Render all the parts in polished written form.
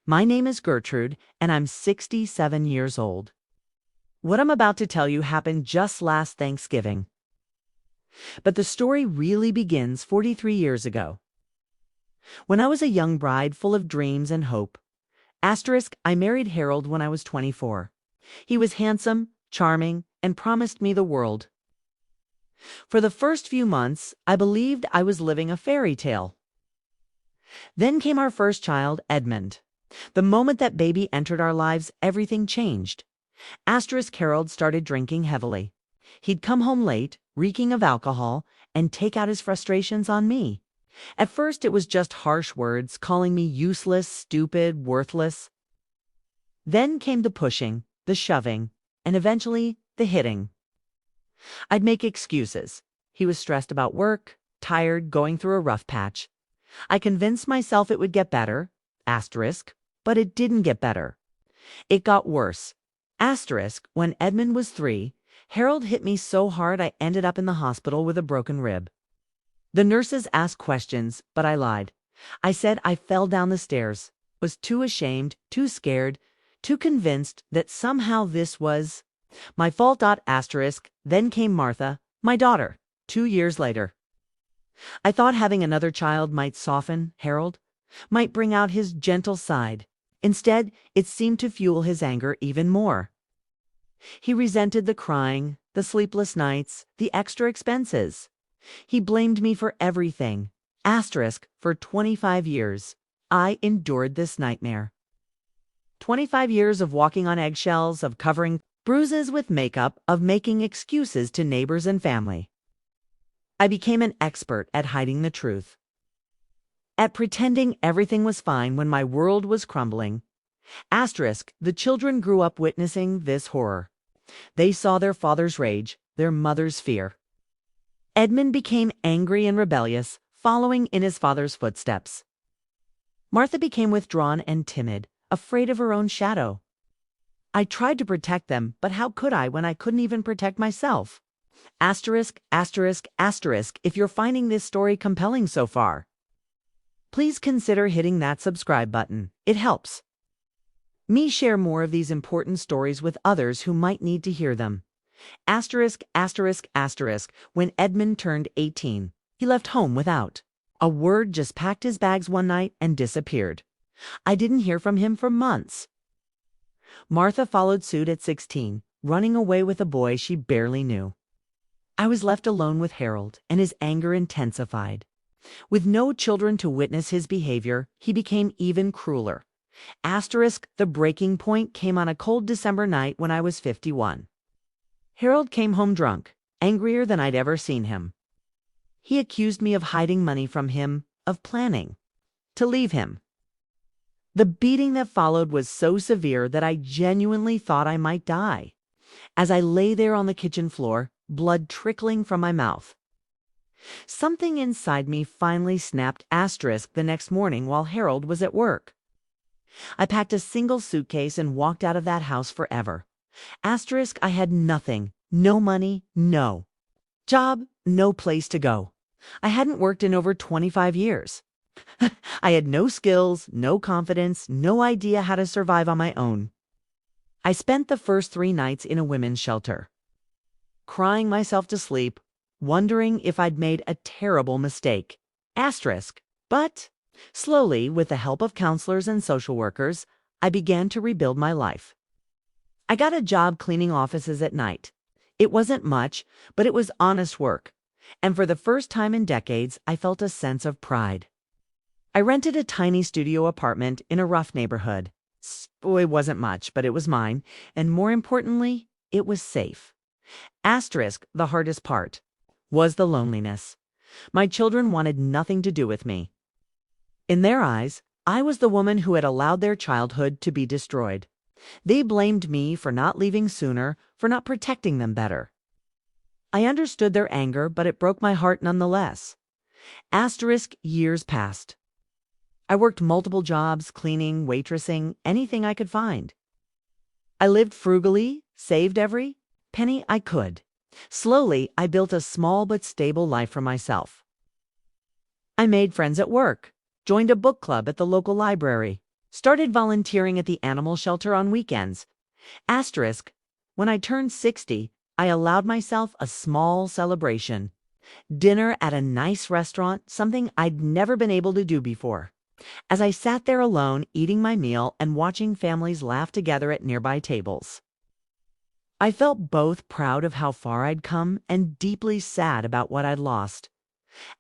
My name is Gertrude, and I'm 67 years old. What I'm about to tell you happened just last Thanksgiving. But the story really begins 43 years ago. When I was a young bride full of dreams and hope. I married Harold when I was 24. He was handsome, charming, and promised me the world. For the first few months, I believed I was living a fairy tale. Then came our first child, Edmund. The moment that baby entered our lives, everything changed. Harold started drinking heavily. He'd come home late, reeking of alcohol, and take out his frustrations on me. At first, it was just harsh words, calling me useless, stupid, worthless. Then came the pushing, the shoving, and eventually the hitting. I'd make excuses. He was stressed about work, tired, going through a rough patch. I convinced myself it would get better, but it didn't get better. It got worse. When Edmund was 3, Harold hit me so hard I ended up in the hospital with a broken rib. The nurses asked questions, but I lied. I said I fell down the stairs, was too ashamed, too scared, too convinced that somehow this was my fault. Then came Martha, my daughter, 2 years later. I thought having another child might soften Harold, might bring out his gentle side. Instead, it seemed to fuel his anger even more. He resented the crying, the sleepless nights, the extra expenses. He blamed me for everything. For 25 years, I endured this nightmare. 25 years of walking on eggshells, of covering bruises with makeup, of making excuses to neighbors and family. I became an expert at hiding the truth, at pretending everything was fine when my world was crumbling. The children grew up witnessing this horror. They saw their father's rage, their mother's fear. Edmund became angry and rebellious, following in his father's footsteps. Martha became withdrawn and timid, afraid of her own shadow. I tried to protect them, but how could I when I couldn't even protect myself? If you're finding this story compelling so far, please consider hitting that subscribe button. It helps me share more of these important stories with others who might need to hear them. When Edmund turned 18, he left home without a word, just packed his bags one night and disappeared. I didn't hear from him for months. Martha followed suit at 16, running away with a boy she barely knew. I was left alone with Harold, and his anger intensified. With no children to witness his behavior, he became even crueler. The breaking point came on a cold December night when I was 51. Harold came home drunk, angrier than I'd ever seen him. He accused me of hiding money from him, of planning to leave him. The beating that followed was so severe that I genuinely thought I might die. As I lay there on the kitchen floor, blood trickling from my mouth, something inside me finally snapped. The next morning while Harold was at work, I packed a single suitcase and walked out of that house forever. I had nothing, no money, no job, no place to go. I hadn't worked in over 25 years. I had no skills, no confidence, no idea how to survive on my own. I spent the first 3 nights in a women's shelter, crying myself to sleep, wondering if I'd made a terrible mistake. But slowly, with the help of counselors and social workers, I began to rebuild my life. I got a job cleaning offices at night. It wasn't much, but it was honest work. And for the first time in decades, I felt a sense of pride. I rented a tiny studio apartment in a rough neighborhood. It wasn't much, but it was mine. And more importantly, it was safe. The hardest part was the loneliness. My children wanted nothing to do with me. In their eyes, I was the woman who had allowed their childhood to be destroyed. They blamed me for not leaving sooner, for not protecting them better. I understood their anger, but it broke my heart nonetheless. Years passed. I worked multiple jobs, cleaning, waitressing, anything I could find. I lived frugally, saved every penny I could. Slowly, I built a small but stable life for myself. I made friends at work, joined a book club at the local library, Started volunteering at the animal shelter on weekends. Asterisk, when I turned 60, I allowed myself a small celebration. Dinner at a nice restaurant, something I'd never been able to do before. As I sat there alone, eating my meal and watching families laugh together at nearby tables, I felt both proud of how far I'd come and deeply sad about what I'd lost.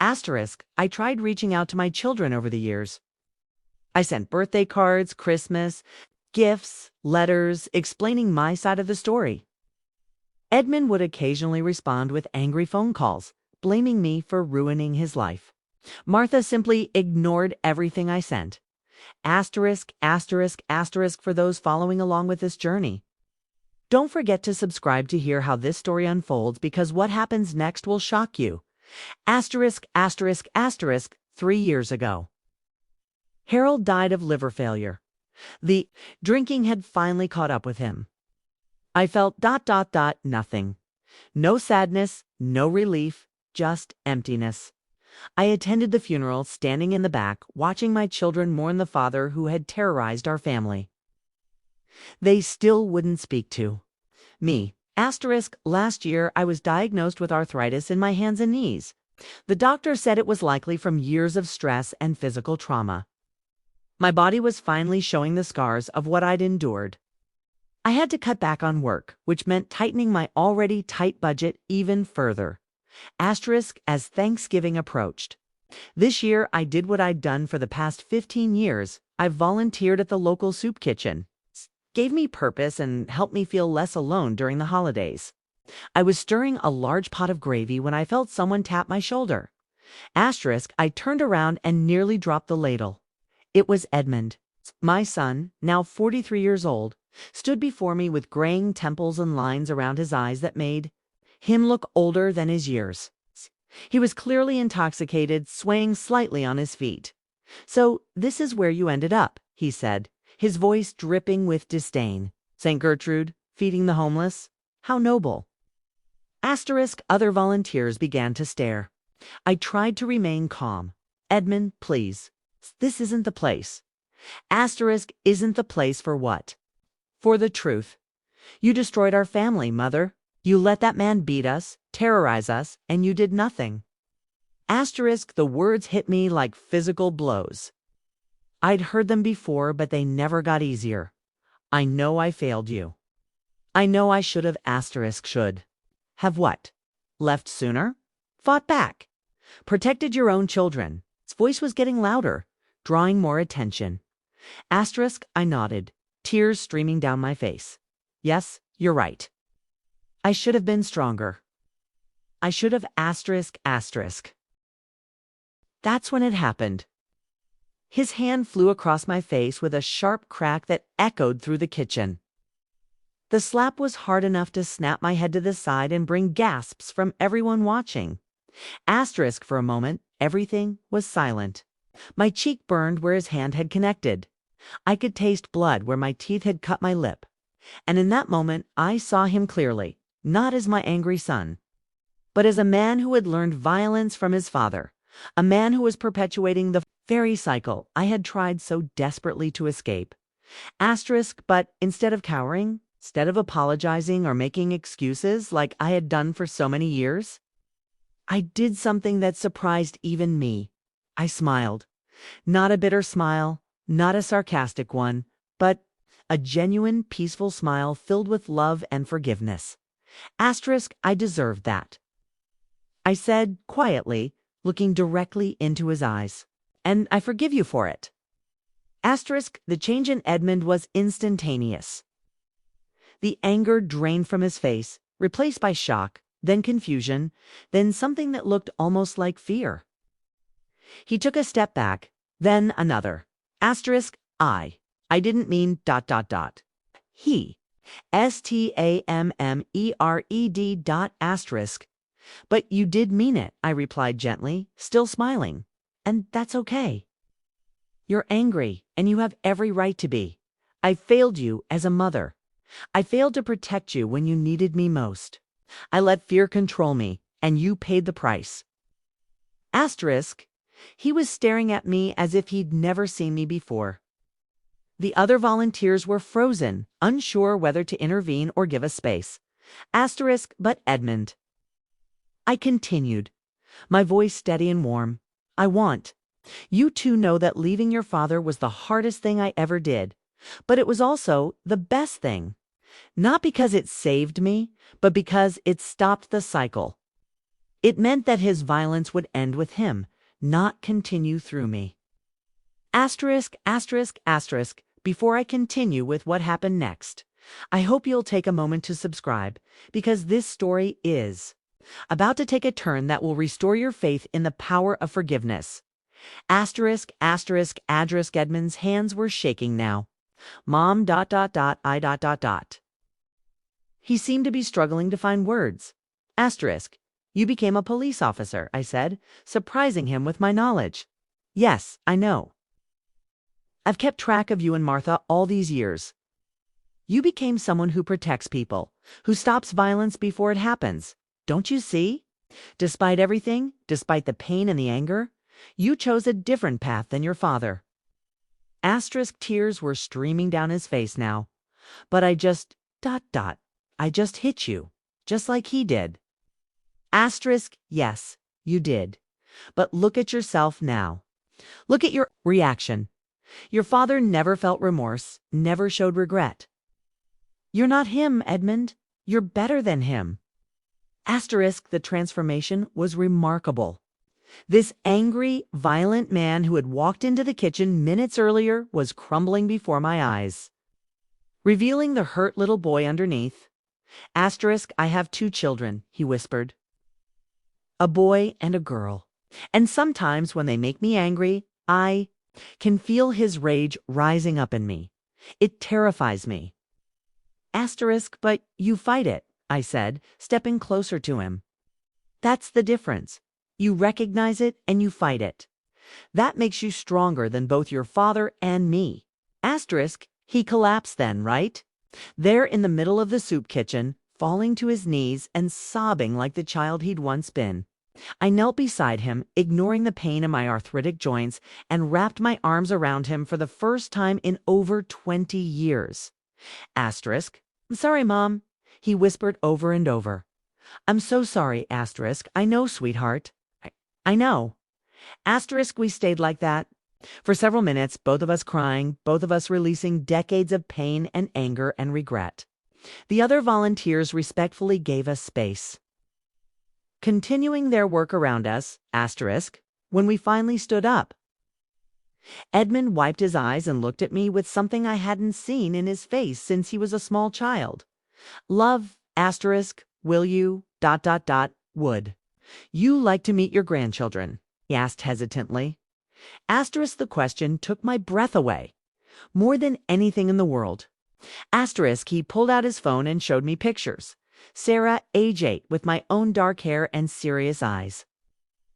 Asterisk, I tried reaching out to my children over the years. I sent birthday cards, Christmas, gifts, letters, explaining my side of the story. Edmund would occasionally respond with angry phone calls, blaming me for ruining his life. Martha simply ignored everything I sent. Asterisk, asterisk, asterisk for those following along with this journey. Don't forget to subscribe to hear how this story unfolds, because what happens next will shock you. Asterisk, asterisk, asterisk, 3 years ago. Harold died of liver failure. The drinking had finally caught up with him. I felt ... nothing. No sadness, no relief, just emptiness. I attended the funeral, standing in the back, watching my children mourn the father who had terrorized our family. They still wouldn't speak to me. Asterisk, last year I was diagnosed with arthritis in my hands and knees. The doctor said it was likely from years of stress and physical trauma. My body was finally showing the scars of what I'd endured. I had to cut back on work, which meant tightening my already tight budget even further. Asterisk, as Thanksgiving approached. This year I did what I'd done for the past 15 years. I volunteered at the local soup kitchen. Gave me purpose and helped me feel less alone during the holidays. I was stirring a large pot of gravy when I felt someone tap my shoulder. Asterisk, I turned around and nearly dropped the ladle. It was Edmund. My son, now 43 years old, stood before me with graying temples and lines around his eyes that made him look older than his years. He was clearly intoxicated, swaying slightly on his feet. "So this is where you ended up," he said, his voice dripping with disdain. "St. Gertrude, feeding the homeless? How noble." Asterisk, other volunteers began to stare. I tried to remain calm. "Edmund, please. This isn't the place." Asterisk, isn't the place for what? For the truth. "You destroyed our family, Mother. You let that man beat us, terrorize us, and you did nothing." Asterisk, the words hit me like physical blows. I'd heard them before, but they never got easier. "I know I failed you. I know I should have." Asterisk, should have what? Left sooner? Fought back? Protected your own children? Its voice was getting louder, drawing more attention. Asterisk, I nodded, tears streaming down my face. "Yes, you're right. I should have been stronger. I should have." Asterisk, asterisk. That's when it happened. His hand flew across my face with a sharp crack that echoed through the kitchen. The slap was hard enough to snap my head to the side and bring gasps from everyone watching. Asterisk, for a moment, everything was silent. My cheek burned where his hand had connected. I could taste blood where my teeth had cut my lip. And in that moment, I saw him clearly, not as my angry son, but as a man who had learned violence from his father, a man who was perpetuating the very cycle I had tried so desperately to escape. Asterisk, but instead of cowering, instead of apologizing or making excuses like I had done for so many years, I did something that surprised even me. I smiled. Not a bitter smile, not a sarcastic one, but a genuine, peaceful smile filled with love and forgiveness. Asterisk, I deserved that. I said quietly, looking directly into his eyes. "And I forgive you for it." Asterisk, the change in Edmund was instantaneous. The anger drained from his face, replaced by shock, then confusion, then something that looked almost like fear. He took a step back, then another. Asterisk, I didn't mean ... He. STAMMERED ... asterisk. "But you did mean it," I replied gently, still smiling. "And that's okay. You're angry, and you have every right to be. I failed you as a mother. I failed to protect you when you needed me most. I let fear control me, and you paid the price." Asterisk, he was staring at me as if he'd never seen me before. The other volunteers were frozen, unsure whether to intervene or give us space. Asterisk, but Edmund. I continued, my voice steady and warm. I want you to know that leaving your father was the hardest thing I ever did, but it was also the best thing. Not because it saved me, but because it stopped the cycle. It meant that his violence would end with him, not continue through me. Asterisk, asterisk, asterisk, before I continue with what happened next, I hope you'll take a moment to subscribe, because this story is about to take a turn that will restore your faith in the power of forgiveness. Asterisk, asterisk, asterisk, Edmund's hands were shaking now. Mom, ... I ... He seemed to be struggling to find words. Asterisk, you became a police officer, I said, surprising him with my knowledge. Yes, I know. I've kept track of you and Martha all these years. You became someone who protects people, who stops violence before it happens. Don't you see? Despite everything, despite the pain and the anger, you chose a different path than your father. Asterisk, tears were streaming down his face now. But I just ... I just hit you, just like he did. Asterisk, yes, you did. But look at yourself now. Look at your reaction. Your father never felt remorse, never showed regret. You're not him, Edmund. You're better than him. Asterisk, the transformation was remarkable. This angry, violent man who had walked into the kitchen minutes earlier was crumbling before my eyes, revealing the hurt little boy underneath. Asterisk, I have 2 children, he whispered. A boy and a girl. And sometimes when they make me angry, I can feel his rage rising up in me. It terrifies me. Asterisk, but you fight it, I said, stepping closer to him. That's the difference. You recognize it and you fight it. That makes you stronger than both your father and me. Asterisk, he collapsed then, right? There in the middle of the soup kitchen, falling to his knees and sobbing like the child he'd once been. I knelt beside him, ignoring the pain in my arthritic joints, and wrapped my arms around him for the first time in over 20 years. Asterisk, I'm sorry, Mom, he whispered over and over. I'm so sorry, asterisk. I know, sweetheart. I know. Asterisk, we stayed like that for several minutes, both of us crying, both of us releasing decades of pain and anger and regret. The other volunteers respectfully gave us space, continuing their work around us, asterisk, when we finally stood up. Edmund wiped his eyes and looked at me with something I hadn't seen in his face since he was a small child. Love, asterisk, will you, ... would you like to meet your grandchildren? He asked hesitantly. Asterisk, the question took my breath away, more than anything in the world. Asterisk, he pulled out his phone and showed me pictures. Sarah, age 8, with my own dark hair and serious eyes.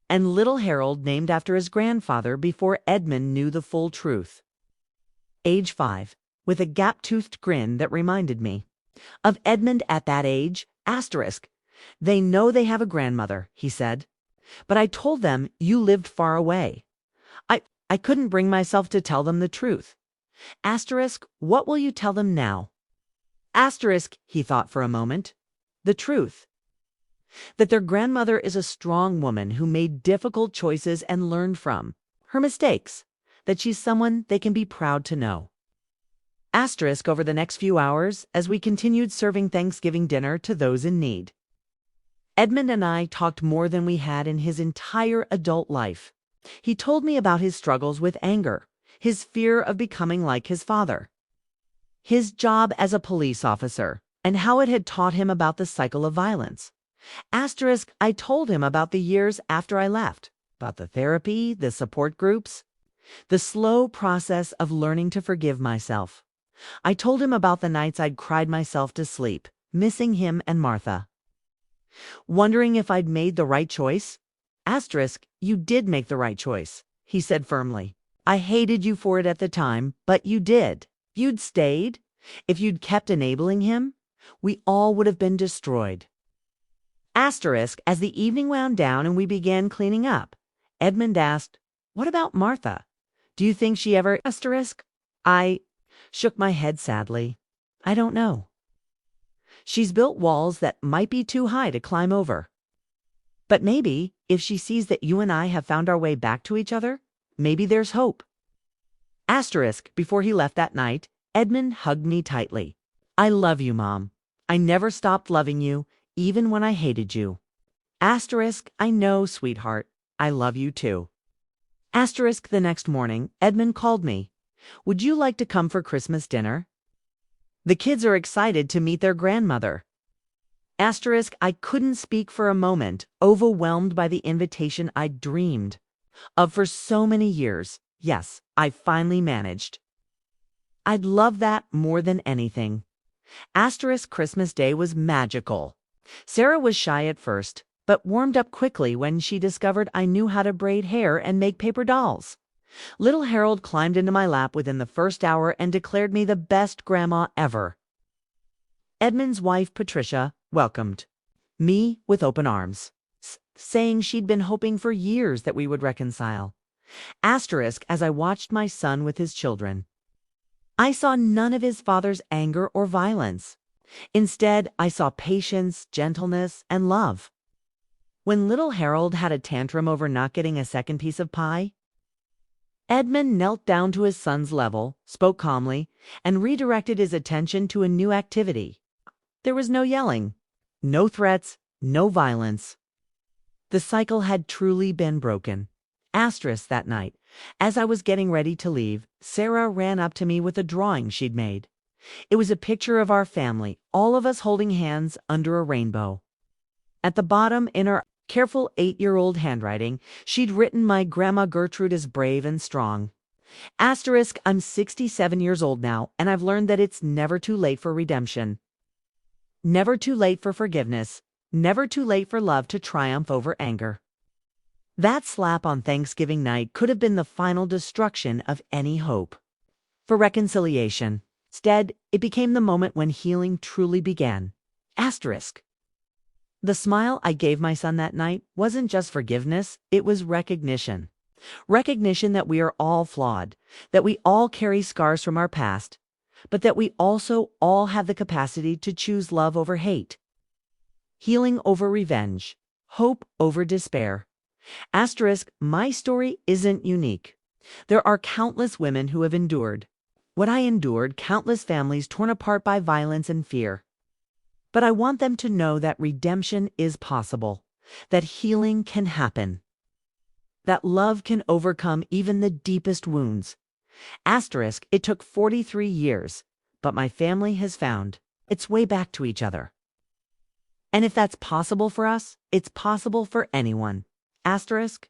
And little Harold, named after his grandfather before Edmund knew the full truth. Age 5, with a gap-toothed grin that reminded me of Edmund at that age, asterisk. They know they have a grandmother, he said. But I told them you lived far away. I couldn't bring myself to tell them the truth. Asterisk, what will you tell them now? Asterisk, he thought for a moment. The truth. That their grandmother is a strong woman who made difficult choices and learned from her mistakes. That she's someone they can be proud to know. Asterisk, over the next few hours, as we continued serving Thanksgiving dinner to those in need, Edmund and I talked more than we had in his entire adult life. He told me about his struggles with anger, his fear of becoming like his father, his job as a police officer, and how it had taught him about the cycle of violence. Asterisk, I told him about the years after I left, about the therapy, the support groups, the slow process of learning to forgive myself. I told him about the nights I'd cried myself to sleep, missing him and Martha, wondering if I'd made the right choice. Asterisk, you did make the right choice, he said firmly. I hated you for it at the time, but you did. If you'd stayed, if you'd kept enabling him, we all would have been destroyed. Asterisk, as the evening wound down and we began cleaning up, Edmund asked, what about Martha? Do you think she ever... Asterisk, Shook my head sadly. I don't know. She's built walls that might be too high to climb over. But maybe, if she sees that you and I have found our way back to each other, maybe there's hope. Asterisk, before he left that night, Edmund hugged me tightly. I love you, Mom. I never stopped loving you, even when I hated you. Asterisk, I know, sweetheart. I love you too. Asterisk, the next morning, Edmund called me. Would you like to come for Christmas dinner? The kids are excited to meet their grandmother. Asterisk, I couldn't speak for a moment, overwhelmed by the invitation I'd dreamed of for so many years. Yes, I finally managed. I'd love that more than anything. Asterisk, Christmas Day was magical. Sarah was shy at first, but warmed up quickly when she discovered I knew how to braid hair and make paper dolls. Little Harold climbed into my lap within the first hour and declared me the best grandma ever. Edmund's wife, Patricia, welcomed me with open arms, saying she'd been hoping for years that we would reconcile. Asterisk, as I watched my son with his children, I saw none of his father's anger or violence. Instead, I saw patience, gentleness, and love. When little Harold had a tantrum over not getting a second piece of pie, Edmund knelt down to his son's level, spoke calmly, and redirected his attention to a new activity. There was no yelling, no threats, no violence. The cycle had truly been broken. Asterisk, that night, as I was getting ready to leave, Sarah ran up to me with a drawing she'd made. It was a picture of our family, all of us holding hands under a rainbow. At the bottom, in her careful 8-year-old handwriting, she'd written my grandma Gertrude is brave and strong. Asterisk, I'm 67 years old now, and I've learned that it's never too late for redemption. Never too late for forgiveness. Never too late for love to triumph over anger. That slap on Thanksgiving night could have been the final destruction of any hope for reconciliation. Instead, it became the moment when healing truly began. Asterisk. The smile I gave my son that night wasn't just forgiveness, it was recognition. Recognition that we are all flawed, that we all carry scars from our past, but that we also all have the capacity to choose love over hate, healing over revenge, hope over despair. Asterisk, my story isn't unique. There are countless women who have endured what I endured, countless families torn apart by violence and fear. But I want them to know that redemption is possible, that healing can happen, that love can overcome even the deepest wounds. Asterisk, it took 43 years, but my family has found its way back to each other. And if that's possible for us, it's possible for anyone. Asterisk.